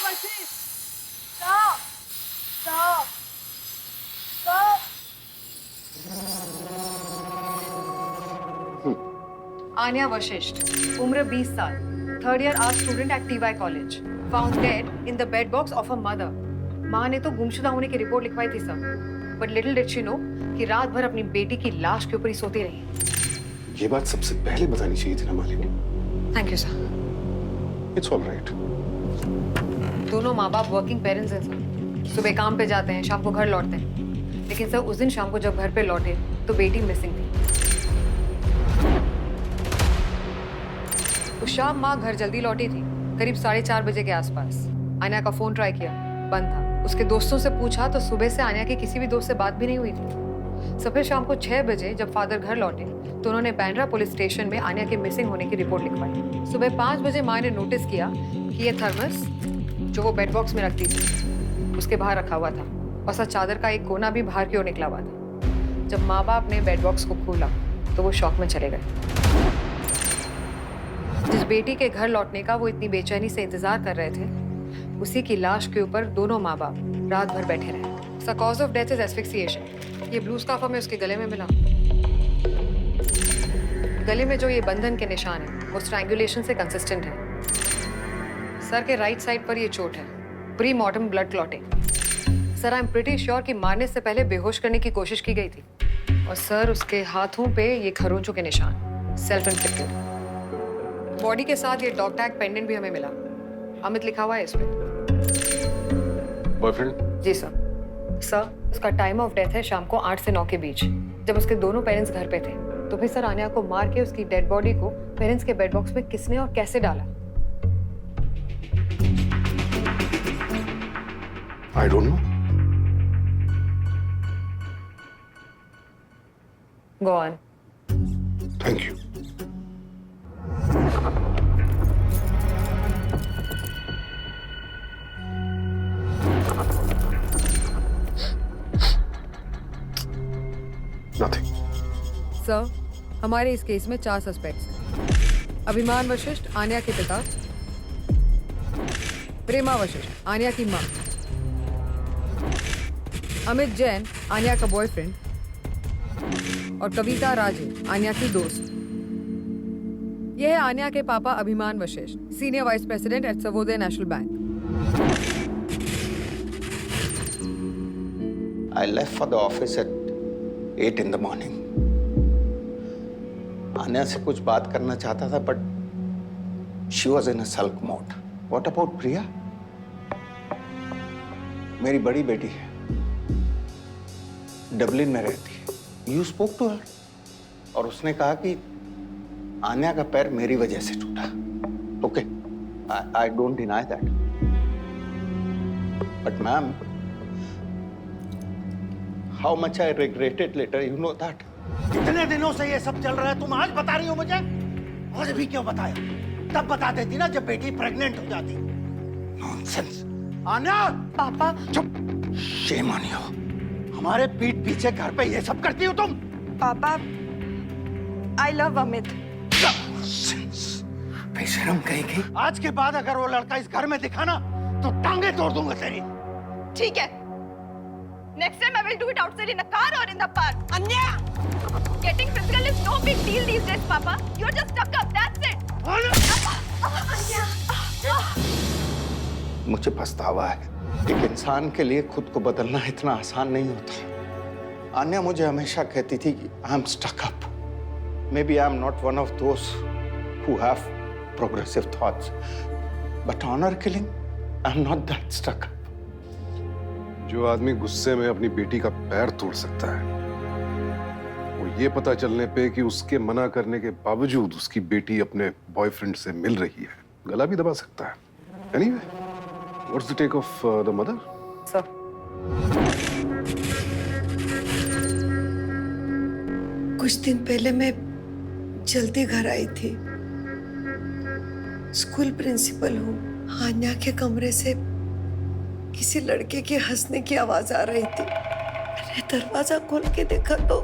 Vashishtha, stop, stop, stop. Anya Vashishtha, उम्र 20 साल, third year art student at TY college, found dead in the bed box of a mother. माँ ने तो गुमशुदा होने की रिपोर्ट लिखवाई थी sir, but little did she know कि रात भर अपनी बेटी की लाश के ऊपर ही सोती रही। ये बात सबसे पहले बतानी चाहिए थी ना Malini. Thank you sir. It's all right. दोनों माँ बाप वर्किंग पेरेंट्स हैं सर। सुबह काम पे जाते हैं, शाम को घर लौटते हैं। लेकिन सर उस दिन शाम को जब घर पे लौटे तो बेटी मिसिंग थी। उस शाम माँ घर जल्दी लौटी थी, करीब 4:30 बजे के आसपास। आन्या का फोन ट्राई किया, बंद था। उसके दोस्तों से पूछा तो सुबह से आन्या की किसी भी दोस्त से बात भी नहीं हुई थी। सब फिर शाम को 6 बजे जब फादर घर लौटे तो उन्होंने बांद्रा पुलिस स्टेशन में आन्या के मिसिंग होने की रिपोर्ट लिखवाई। सुबह 5 बजे माँ ने नोटिस किया कि ये थर्मस जो वो बेड बॉक्स में रखती थी उसके बाहर रखा हुआ था और सर चादर का एक कोना भी बाहर की ओर निकला हुआ था। जब माँ बाप ने बेड बॉक्स को खोला तो वो शॉक में चले गए। जिस बेटी के घर लौटने का वो इतनी बेचैनी से इंतजार कर रहे थे, उसी की लाश के ऊपर दोनों माँ बाप रात भर बैठे रहे। Sir cause of death is asphyxiation. ये ब्लू स्कार्फ हमें उसके गले में मिला। गले में जो ये बंधन के निशान है वो स्ट्रैंगुलेशन से कंसिस्टेंट है। सर के राइट साइड पर ये चोट है, pre mortem blood clotting. Sir I am pretty sure कि मारने से पहले बेहोश करने की कोशिश की गई थी। और सर उसके हाथों पे ये खरोंचों के निशान, सेल्फ इन्फ्लिक्टेड। बॉडी के साथ ये डॉग टैग पेंडेंट भी हमें मिला, अमित लिखा हुआ है इस पे। बॉयफ्रेंड? जी सर। सर उसका टाइम ऑफ डेथ है शाम को 8 से 9 के बीच, जब उसके दोनों पेरेंट्स घर पे थे। तो फिर सर आन्या को मार के उसकी डेड बॉडी को पेरेंट्स के बेड बॉक्स में किसने और कैसे डाला? I don't know. Go on. Thank you. Nothing. Sir हमारे इस केस में 4 सस्पेक्ट्स हैं। अभिमान वशिष्ठ, आन्या के पिता। प्रेमा वशिष्ठ, आन्या की माँ। अमित जैन, आन्या का बॉयफ्रेंड। और कविता राजे, आन्या की दोस्त। यह है आन्या के पापा Abhiman Vashisht, senior vice president at Sarvodaya national bank. I left for the office at 8 in the morning. Anya से कुछ बात करना चाहता था, but she was in a sulk mode. What about Priya? मेरी बड़ी बेटी है, डबलिन में रहती है। You spoke to her? और उसने कहा कि आन्या का पैर मेरी वजह से टूटा। Okay, I don't deny that. But ma'am, how much I regret it later, you know that. कितने दिनों से ये सब चल रहा है, तुम आज बता रही हो मुझे? आज भी क्यों बताया? तब बता देती ना जब बेटी प्रेग्नेंट हो जाती। नॉनसेंस। आन्या! पापा चुप। Shame on you. हमारे पीठ पीछे घर पे ये सब करती हो तुम? पापा आई लव अमित। नॉनसेंस। बेशरम कहेगी। आज के बाद अगर वो लड़का इस घर में दिखा ना तो टांगे तोड़ दूंगा तेरी। ठीक है, next time I will do it outside in a car or in the park. Anya! Getting physical is no big deal these days, Papa. You're just stuck up, that's it. Anya! मुझे पछतावा है। एक इंसान के लिए खुद को बदलना इतना आसान नहीं होता। आन्या मुझे हमेशा कहती थी कि I am stuck up. Maybe I am not one of those who have progressive thoughts, but honour killing I am not that stuck up. जो आदमी गुस्से में अपनी बेटी का पैर तोड़ सकता है, वो ये पता चलने पे कि उसके मना करने के बावजूद उसकी बेटी अपने बॉयफ्रेंड से मिल रही है, गला भी दबा सकता है। Anyway, what's the take of the mother? Sir कुछ दिन पहले मैं जल्दी घर आई थी। स्कूल प्रिंसिपल हूँ। आन्या के कमरे से किसी लड़के के हंसने की आवाज आ रही थी। मैंने दरवाजा खोल के देखा तो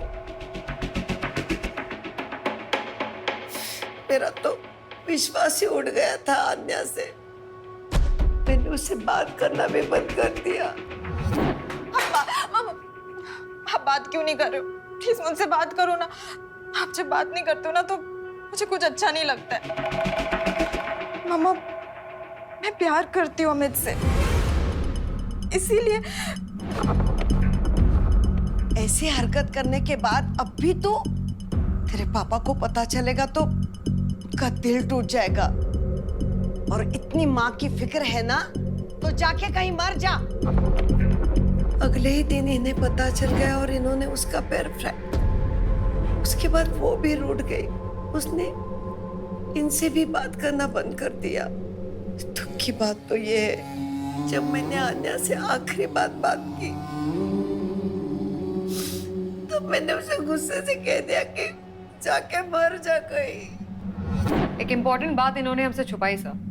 मेरा तो विश्वास ही उड़ गया था आन्या से। मैंने उससे बात करना भी बंद कर दिया। आप बात क्यों नहीं कर रहे हो? प्लीज मुझसे बात करो ना। आप जब बात नहीं करते हो ना तो मुझे कुछ अच्छा नहीं लगता है। मामा, मैं प्यार करती हूँ अमित से, इसीलिए। ऐसी हरकत करने के बाद अब भी तो तेरे पापा को पता चलेगा तो उनका दिल टूट जाएगा। और इतनी माँ की फिक्र है ना तो जाके कहीं मर जा। अगले ही दिन इन्हें पता चल गया और इन्होंने उसका पैर फ्रैक्चर। उसके बाद वो भी रूठ गई। उसने इनसे भी बात करना बंद कर दिया। दुख की बात तो ये है, जब मैंने आन्या से आखिरी बात की तब मैंने उसे गुस्से से कह दिया कि जाके मर जा कहीं। एक इम्पोर्टेंट बात इन्होंने हमसे छुपाई सर।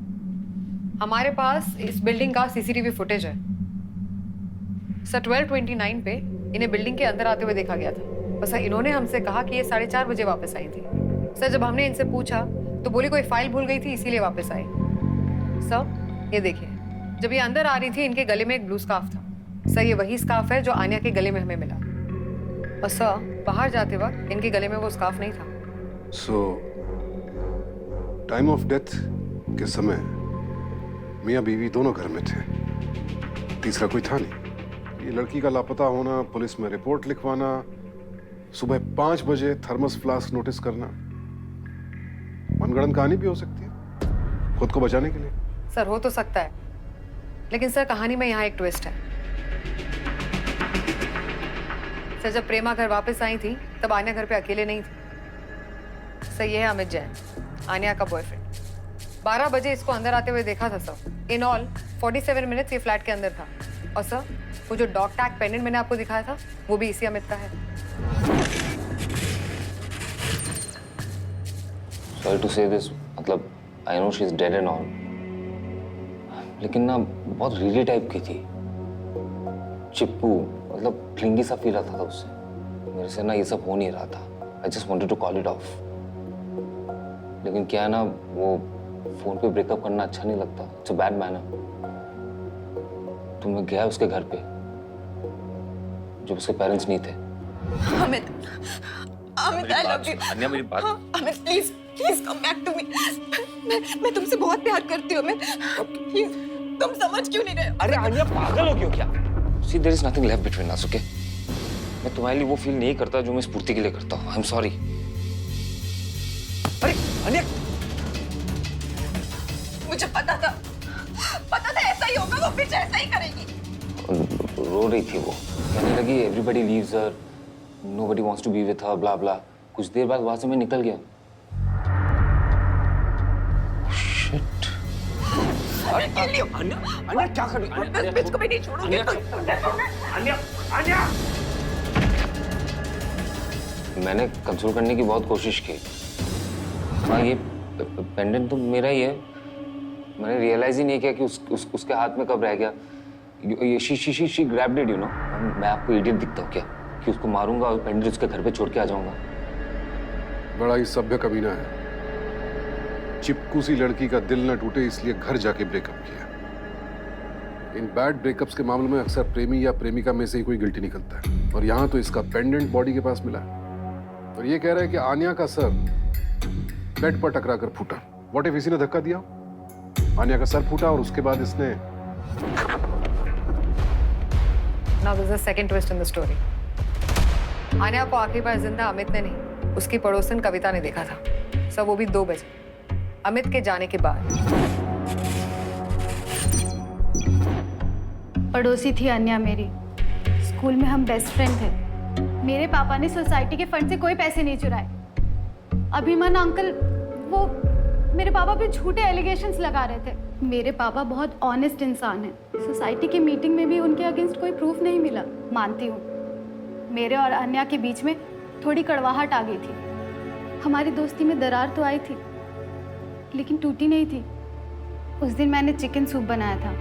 हमारे पास इस बिल्डिंग का सीसीटीवी फुटेज है सर। 12:29 पे इन्हें बिल्डिंग के अंदर आते हुए देखा गया था। और सर इन्होंने हमसे कहा कि ये 4:30 बजे वापस आई थी। सर जब हमने इनसे पूछा तो बोली कोई फाइल भूल गई थी इसीलिए वापस आई। सर ये देखिए, जब ये अंदर आ रही थी इनके गले में एक ब्लू स्कार्फ था। सर ये वही स्कार्फ है जो आन्या के गले में हमें मिला। और सर बाहर जाते वक्त इनके गले में वो स्कार्फ नहीं था। सो टाइम ऑफ डेथ के समय मियां बीवी दोनों घर में थे, तीसरा कोई था नहीं। ये लड़की का लापता होना, पुलिस में रिपोर्ट लिखवाना, सुबह 5 बजे थर्मस फ्लास्क नोटिस करना, मनगढ़ंत कहानी भी हो सकती है खुद को बचाने के लिए। सर हो तो सकता है, लेकिन सर कहानी में यहाँ एक ट्विस्ट है। सर जब प्रेमा घर वापस आई थी तब आन्या घर पे अकेले नहीं थी। सर ये है अमित जैन, आन्या का बॉयफ्रेंड। 12 बजे इसको अंदर आते हुए देखा था सर। इन ऑल 47 मिनट्स ये फ्लैट के अंदर था। और सर वो जो डॉग टैग पेंडेंट मैंने आपको दिखाया था वो भी इसी अमित का है। Sorry to say this, मतलब I know she's dead and all, लेकिन ना बहुत रीली टाइप की थी, चिप्पू, मतलब क्लिंगी सा फील आता था उससे। मेरे से ना ये सब हो नहीं रहा था। I just wanted to call it off, लेकिन क्या है ना, वो फोन पे ब्रेकअप करना अच्छा नहीं लगता। It's a bad manner। तो मैं गया उसके घर पे जब उसके पेरेंट्स नहीं थे। Amit, Amit I love you. Anya मेरी बात। Amit please please come back to me. मैं तुमसे बहुत प्यार करती हूँ अमित, प्लीज। तुम समझ क्यों नहीं रहे हो? अरे अन्या पागल हो क्यों क्या? See, there is nothing left between us, okay? मैं तुम्हारे लिए वो फील नहीं करता जो मैं स्फूर्ति के लिए करता हूँ। I'm sorry। अरे अन्या, मुझे पता था ऐसा ही होगा। वो पीछे ऐसा ही करेगी। रो रही थी वो, कहने लगी everybody leaves her, nobody wants to be with her, blah blah। कुछ देर बाद वहां से मैं निकल गया। Shit। अन्या क्या कर रही है? मैं इस bitch को भी नहीं छोड़ूंगी। मैंने कंसोल करने की बहुत कोशिश की। हाँ ये पेंडेंट तो मेरा ही है। मैंने रियलाइज ही नहीं किया कि उसके हाथ में कब रह गया। ये she grabbed it, you know. मैं आपको इडियट दिखता हूँ क्या कि उसको मारूंगा और पेंडेंट उसके घर पे छोड़ के आ जाऊंगा? बड़ा ही सभ्य कमीना है। चिपकू सी लड़की का दिल न टूटे इसलिए घर जाके ब्रेकअप किया। इन बैड ब्रेकअप्स के मामले में अक्सर प्रेमी या प्रेमिका में से ही कोई गिल्टी निकलता है। और यहाँ तो इसका पेंडेंट बॉडी के पास मिला और ये कह रहा है कि आन्या का सर बेड पर टकरा कर फूटा। व्हाट इफ इसी ने धक्का दिया, आन्या का सर फूटा और उसके बाद इसने। Now there's a second twist in the story। Anya को आखिरी बार जिंदा अमित ने नहीं, उसकी पड़ोसन कविता ने देखा था। सर वो भी 2 बजे, अमित के जाने के बाद। पड़ोसी थी अन्या मेरी। स्कूल में हम बेस्ट फ्रेंड थे। मेरे पापा ने सोसाइटी के फंड से कोई पैसे नहीं चुराए। अभिमन्यु अंकल, वो मेरे पापा पे झूठे एलिगेशंस लगा रहे थे। मेरे पापा बहुत ऑनेस्ट इंसान हैं। सोसाइटी की मीटिंग में भी उनके अगेंस्ट कोई प्रूफ नहीं मिला। मानती हूँ मेरे और अन्या के बीच में थोड़ी कड़वाहट आ गई थी। हमारी दोस्ती में दरार तो आई थी लेकिन टूटी नहीं थी। उस दिन मैंने चिकन सूप बनाया था,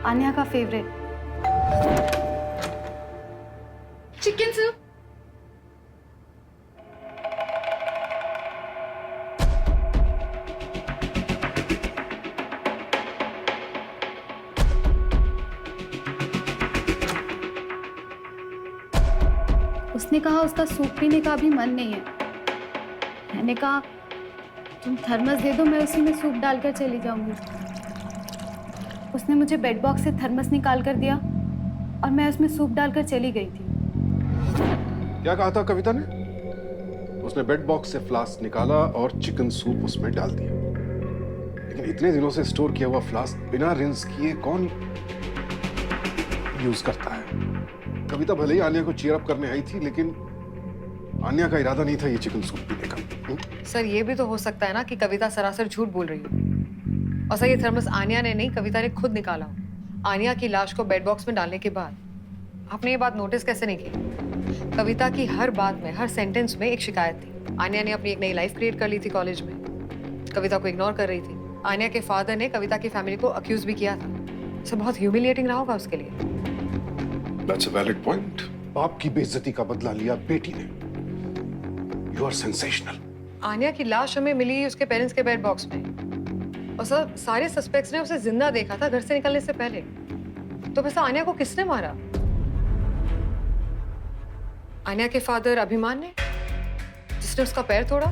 अन्या का फेवरेट। Chicken soup. उसने कहा उसका सूप पीने का अभी मन नहीं है। मैंने कहा तुम थर्मस दे दो, मैं उसी में सूप डालकर चली जाऊंगी। उसने मुझे बेड बॉक्स से थर्मस निकाल कर दिया और मैं उसमें सूप डालकर चली गई थी। क्या कहा था कविता ने? उसने बेड बॉक्स से फ्लास्क निकाला और चिकन सूप उसमें डाल दिया। लेकिन इतने दिनों से स्टोर किया हुआ फ्लास्क बिना रिंस किए कौन यूज करता है? कविता भले ही आन्या को चीयर अप करने आई थी, लेकिन आन्या का इरादा नहीं था ये चिकन सूप पीने का। सर ये भी तो हो सकता है ना कि कविता सरासर झूठ बोल रही हो। और सर ये थर्मस आन्या ने नहीं, कविता ने खुद निकाला। आन्या की लाश को बेड बॉक्स में डालने के बाद आपने ये बात नोटिस कैसे नहीं की? कविता की हर बात में, हर सेंटेंस में एक शिकायत थी। आन्या ने अपनी एक नई लाइफ क्रिएट कर ली थी कॉलेज में, कविता को इग्नोर कर रही थी। आन्या के फादर ने कविता की फैमिली को अक्यूज भी किया था। सर बहुत ह्यूमिलिएटिंग रहा होगा उसके लिए। That's a valid point. बाप की बेइज्जती का बदला लिया बेटी ने। You are sensational. आन्या की लाश हमें मिली उसके पेरेंट्स के बेड बॉक्स में। और सर सारे सस्पेक्ट्स ने उसे जिंदा देखा था घर से निकलने से पहले। तो वैसे आन्या को किसने मारा? आन्या के फादर अभिमान ने, जिसने उसका पैर तोड़ा,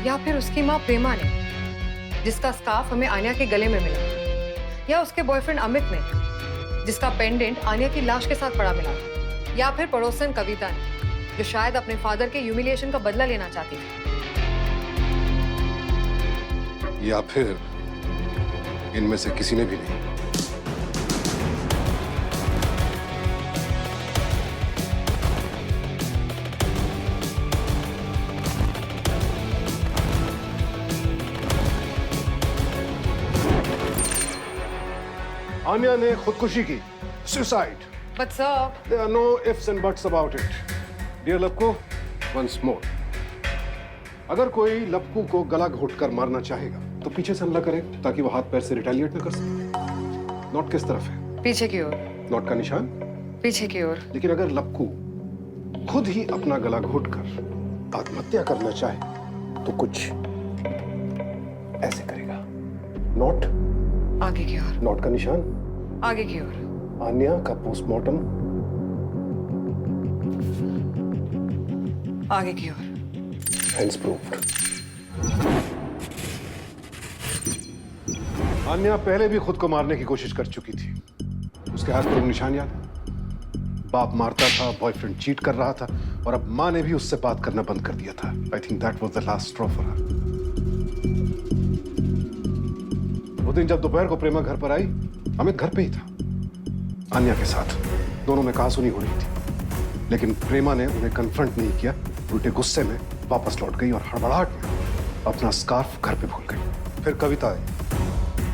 या फिर उसकी माँ प्रेमा ने, जिसका स्कार्फ हमें आन्या के गले में मिला, या उसके बॉयफ्रेंड अमित ने, जिसका पेंडेंट आन्या की लाश के साथ पड़ा मिला, या फिर पड़ोसन कविता ने, जो शायद अपने फादर के ह्यूमिलिएशन का बदला लेना चाहती थी। या फिर इनमें से किसी ने भी नहीं। आन्या ने खुदकुशी की, suicide. But sir, There are no ifs and buts about it. Dear लपकू, once more. अगर कोई लपकू को गला घोटकर मारना चाहेगा तो पीछे से हमला करे ताकि वो हाथ पैर से रिटेलिएट न कर सके। नॉट किस तरफ है? पीछे की ओर। नॉट का निशान? पीछे की ओर। लेकिन अगर लपकू खुद ही अपना गला घोटकर आत्महत्या करना चाहे तो कुछ ऐसे करेगा। नॉट? आगे की ओर। नॉट का निशान? आगे की ओर। आन्या का पोस्टमार्टम? आगे की ओर। Hence proved. आन्या पहले भी खुद को मारने की कोशिश कर चुकी थी। उसके हाथ पर वो निशान याद है? बाप मारता था, बॉयफ्रेंड चीट कर रहा था, और अब माँ ने भी उससे बात करना बंद कर दिया था। I think that was the last straw for her. वो दिन जब दोपहर को प्रेमा घर पर आई, अमित घर पे ही था, आन्या के साथ। दोनों में कहासुनी हो रही थी, लेकिन प्रेमा ने उन्हें कन्फ्रंट नहीं किया। उल्टे गुस्से में वापस लौट गई और हड़बड़ाहट में अपना स्कार्फ घर पे भूल गई। फिर कविता आई।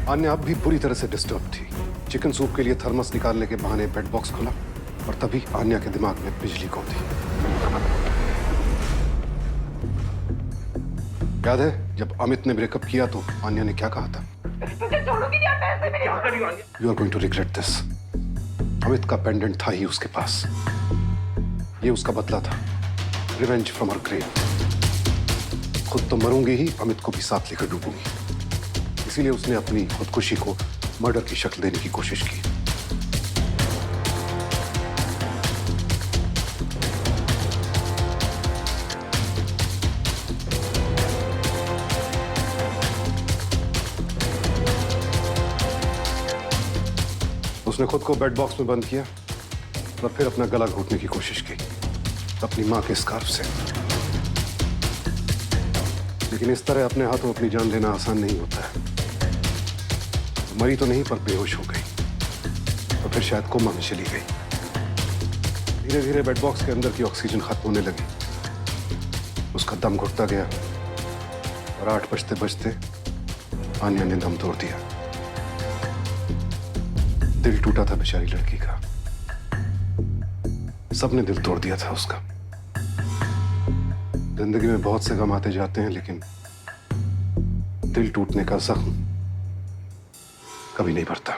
आन्या अब भी बुरी तरह से डिस्टर्ब थी। चिकन सूप के लिए थर्मस निकालने के बहाने बेड बॉक्स खुला और तभी आन्या के दिमाग में बिजली कौंधी। याद है जब अमित ने ब्रेकअप किया तो आन्या ने क्या कहा था? You are going to regret this. Amit का पेंडेंट था ही उसके पास। ये उसका बदला था। Revenge from her grave. खुद तो मरूंगी ही, अमित को भी साथ लेकर डूबूंगी। इसीलिए उसने अपनी खुदकुशी को मर्डर की शक्ल देने की कोशिश की। उसने खुद को बेड बॉक्स में बंद किया और फिर अपना गला घोटने की कोशिश की अपनी मां के स्कार्फ से। लेकिन इस तरह अपने हाथों अपनी जान लेना आसान नहीं होता है। मरी तो नहीं पर बेहोश हो गई और फिर शायद कोमा में चली गई। धीरे धीरे बेड बॉक्स के अंदर की ऑक्सीजन खत्म होने लगी। उसका दम घुटता गया और 8 बजते बजते आन्या ने दम तोड़ दिया। दिल टूटा था बेचारी लड़की का। सबने दिल तोड़ दिया था उसका। जिंदगी में बहुत से गम आते जाते हैं, लेकिन दिल टूटने का जख्म कभी नहीं भरता।